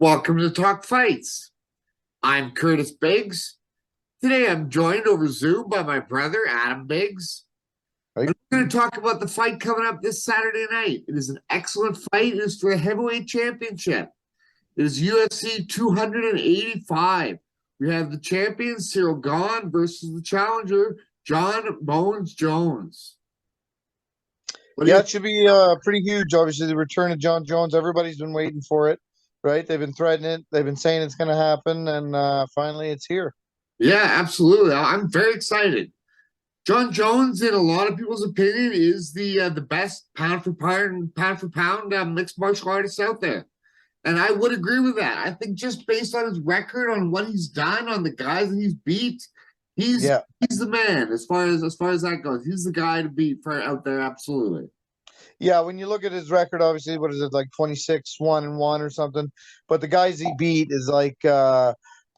Welcome to Talk Fights. I'm Curtis Biggs. Today I'm joined over Zoom by my brother, Adam Biggs. Right. And we're going to talk about the fight coming up this Saturday night. It is an excellent fight. It is for the heavyweight championship. It is UFC 285. We have the champion, Cyril Gahn, versus the challenger, John Bones Jones. It should be pretty huge. Obviously, the return of John Jones. Everybody's been waiting for it, right? They've been threatening it. They've been saying it's going to happen, and finally, it's here. Yeah, absolutely. I'm very excited. John Jones, in a lot of people's opinion, is the best pound for pound mixed martial artist out there, and I would agree with that. I think just based on his record, on what he's done, on the guys that he's beat, he's Yeah, he's the man as far as that goes. He's the guy to beat for out there, absolutely. yeah. When you look at his record, obviously, what is it, like 26-1-1 or something? But the guys he beat is like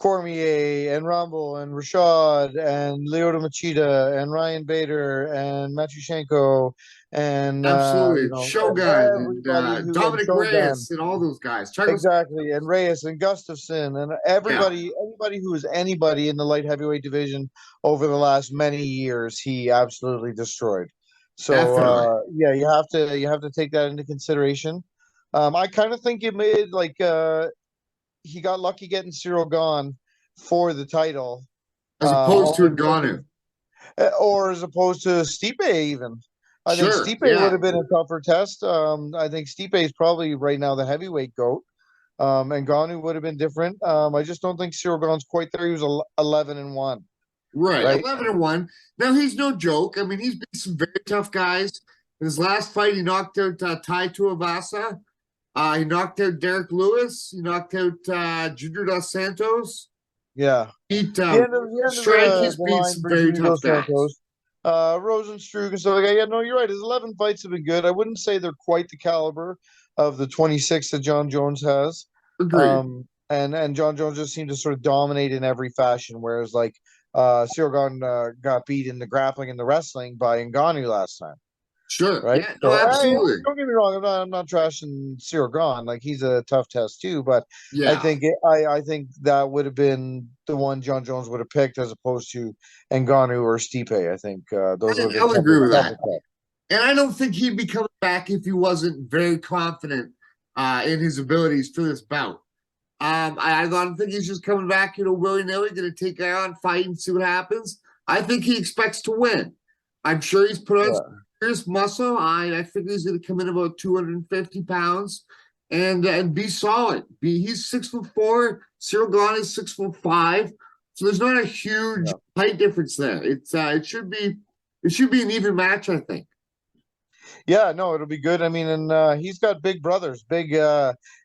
Cormier and Rumble and Rashad and Lyoto Machida and Ryan Bader and Matushenko and Absolutely, Shogun and everybody and Dominic Shogun. Reyes and all those guys. Exactly, and Reyes and Gustafson and Yeah, anybody who is anybody in the light heavyweight division over the last many years, he absolutely destroyed. So definitely. yeah, you have to take that into consideration. I kind of think it made he got lucky getting Cyril Gahn for the title, As opposed to only because Ngannou. or as opposed to Stipe even. I think Sure, Stipe would yeah. have been a tougher test. I think Stipe is probably right now the heavyweight GOAT. And Ngannou would have been different. I just don't think Cyril Gahn's quite there. He was 11-1, Right, right? 11-1. Now he's no joke. I mean, he's beat some very tough guys. In his last fight, he knocked out Tai Tuivasa. He knocked out Derek Lewis. He knocked out Junior Dos Santos. Yeah. Beat The end of Strike. He's the beat line some for very Junior tough Dos guys. Santos. Rosenstruck and stuff like that. Yeah, no, you're right. His 11 fights have been good. I wouldn't say they're quite the caliber of the 26 that John Jones has. Agreed. And John Jones just seemed to sort of dominate in every fashion, whereas like Cyril Gahn got beat in the grappling and the wrestling by Ngannou last time. Sure. Right? Yeah. No. So Absolutely. don't get me wrong, I'm not trashing Cyril Gahn. Like he's a tough test too, but Yeah. I think that would have been the one John Jones would have picked as opposed to Ngannou or Stipe. I think those would have I been would agree with tougher that. cuts. And I don't think he'd be coming back if he wasn't very confident in his abilities for this bout. I don't think he's just coming back, willy nilly, going to take it on, fight, and see what happens. I think he expects to win. I'm sure he's put on Yeah. serious muscle. I think he's going to come in about 250 pounds and be solid. He's 6'4". Cyril Gahn is 6'5". So there's not a huge Yeah. height difference there. It should be an even match, I think. Yeah, no, it'll be good. I mean, and he's got big brothers, big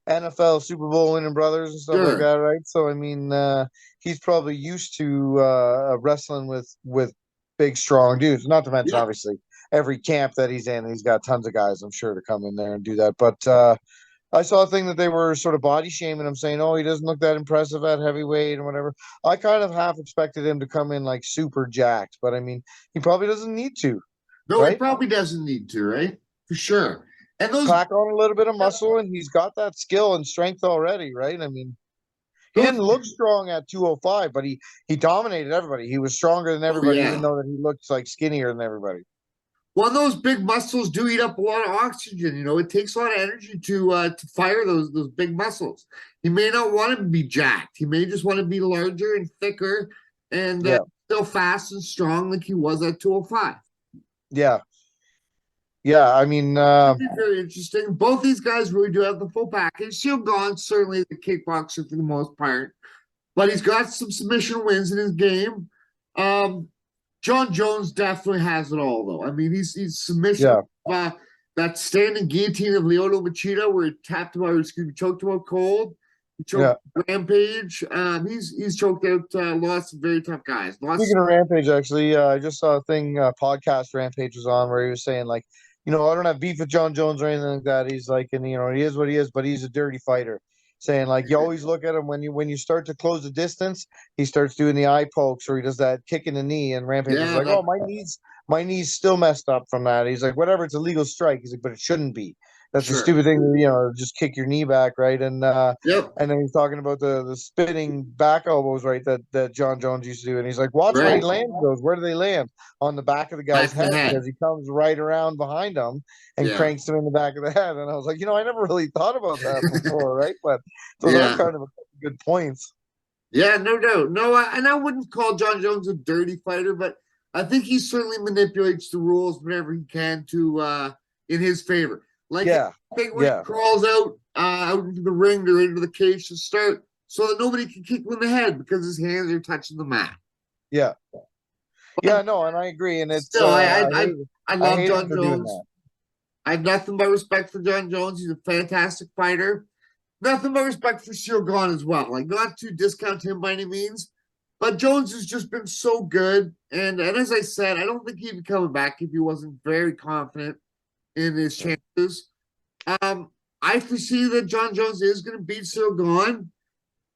NFL Super Bowl winning brothers and stuff like Sure. that, right? So I mean, he's probably used to wrestling with big, strong dudes. Not to mention, Yeah. obviously, every camp that he's in, he's got tons of guys, I'm sure, to come in there and do that. But I saw a thing that they were sort of body shaming him, saying, "Oh, he doesn't look that impressive at heavyweight and whatever." I kind of half expected him to come in like super jacked, but I mean, he probably doesn't need to, No, he right? probably doesn't need to, right? For sure. And those Pack on a little bit of muscle, and he's got that skill and strength already, right? I mean, he those didn't look strong at 205, but he dominated everybody. He was stronger than oh everybody, even yeah. though that he looked like skinnier than everybody. Well, those big muscles do eat up a lot of oxygen. It takes a lot of energy to fire those big muscles. He may not want to be jacked. He may just want to be larger and thicker and Yeah, still fast and strong like he was at 205. yeah, yeah. I mean, It'd be very interesting. Both these guys really do have the full package. Shield Gone, certainly the kickboxer for the most part, but he's got some submission wins in his game. Um, John Jones definitely has it all, though. I mean, he's submission, yeah, uh, that standing guillotine of Lyoto Machida, where he tapped him out, excuse me, choked him out cold. He yeah. choked Rampage. He's choked out lots of very tough guys. Lots. Speaking of Rampage, actually, I just saw a thing podcast Rampage was on where he was saying like, I don't have beef with John Jones or anything like that. He's like, and he is what he is, but he's a dirty fighter. Saying like, you always look at him when you start to close the distance, he starts doing the eye pokes or he does that kick in the knee, and Rampage is Yeah, like, oh, my knee's still messed up from that. He's like, whatever, it's a legal strike. He's like, but it shouldn't be. that's a Sure. stupid thing to, just kick your knee back, right? Yep. And then he's talking about the spinning back elbows, right? That John Jones used to do, and he's like, watch where he Right. lands those. Where do they land? On the back of the Back guy's of the head head. because he comes right around behind him and Yeah. cranks him in the back of the head. And I was like, I never really thought about that before, right? But those are Yeah. kind of good points. Yeah, no doubt. No, and I wouldn't call John Jones a dirty fighter, but I think he certainly manipulates the rules whenever he can to in his favor. Like Yeah, thing where he yeah, crawls out into the ring or into the cage to start so that nobody can kick him in the head because his hands are touching the mat. yeah, yeah. No, and I agree. And it's Still, I I love hate him John for doing Jones. that. I have nothing but respect for John Jones. He's a fantastic fighter. Nothing but respect for Cyril Gahn as well. Like, not to discount him by any means, but Jones has just been so good. And as I said, I don't think he'd be coming back if he wasn't very confident in his chances. I foresee that John Jones is going to beat Cyril Gahn,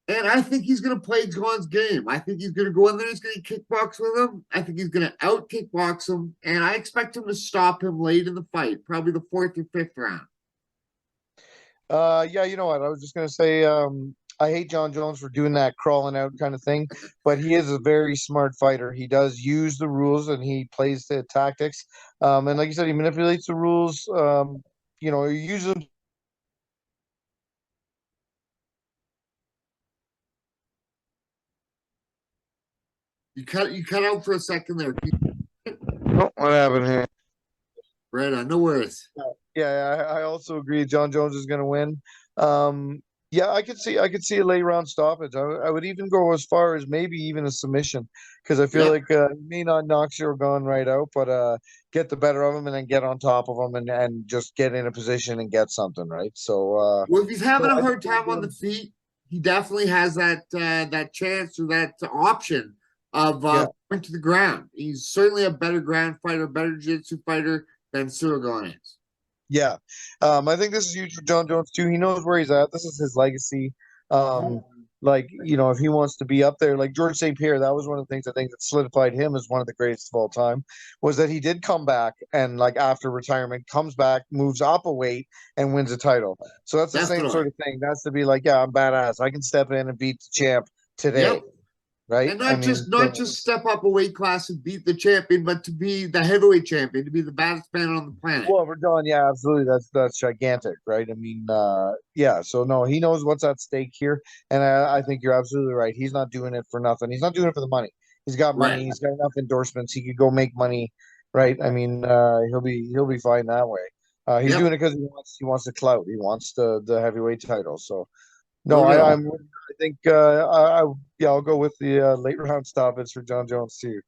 and I think he's going to play Gahn's game. I think he's going to go in there. He's going to kickbox with him. I think he's going to out kickbox him, and I expect him to stop him late in the fight, probably the fourth or fifth round. Yeah, you know what? I was just gonna say, I hate John Jones for doing that crawling out kind of thing, but he is a very smart fighter. He does use the rules and he plays the tactics. And like you said, he manipulates the rules. He uses them. You cut out for a second there. Oh, what happened here? Right on, no worries. Yeah, I also agree. John Jones is gonna win. Um, yeah, I could see a late round stoppage. I would even go as far as maybe even a submission because I feel Yep. like he may not knock Gone right out, but get the better of him and then get on top of him and just get in a position and get something right. So Well, if he's having no, a I hard think time on the feet, he definitely has that chance or that option of yeah. going to the ground. He's certainly a better ground fighter, better jiu-jitsu fighter than Cyril Gahn is. Yeah. I think this is huge for John Jones too. He knows where he's at. This is his legacy. Like, if he wants to be up there, like George St. Pierre, that was one of the things I think that solidified him as one of the greatest of all time, was that he did come back and like after retirement, comes back, moves up a weight and wins a title. So that's the same Definitely. sort of thing. That's to be like, yeah, I'm badass. I can step in and beat the champ today. Yep. Right. And I not mean, just not just step up a weight class and beat the champion, but to be the heavyweight champion, to be the baddest man on the planet. well, we're done. Yeah, absolutely. That's gigantic, right? I mean, yeah. So no, he knows what's at stake here, and I think you're absolutely right. He's not doing it for nothing. He's not doing it for the money. He's got money. Right. He's got enough endorsements. He could go make money, right? I mean, he'll be fine that way. He's Yep. doing it because he wants the clout. He wants the heavyweight title. So no, No doubt. I think yeah, I'll go with the late round stoppage for John Jones too.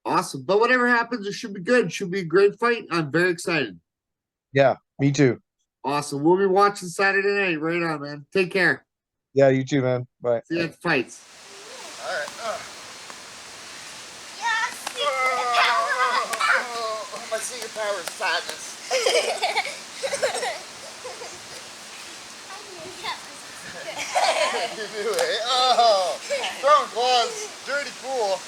Awesome. But whatever happens, it should be good. It should be a great fight. I'm very excited. Yeah, me too. Awesome. We'll be watching Saturday night. Right on, man. Take care. Yeah, you too, man. Bye. See you at the fights. All right. My secret power is sadness. You knew it. Oh, strong claws, dirty pool.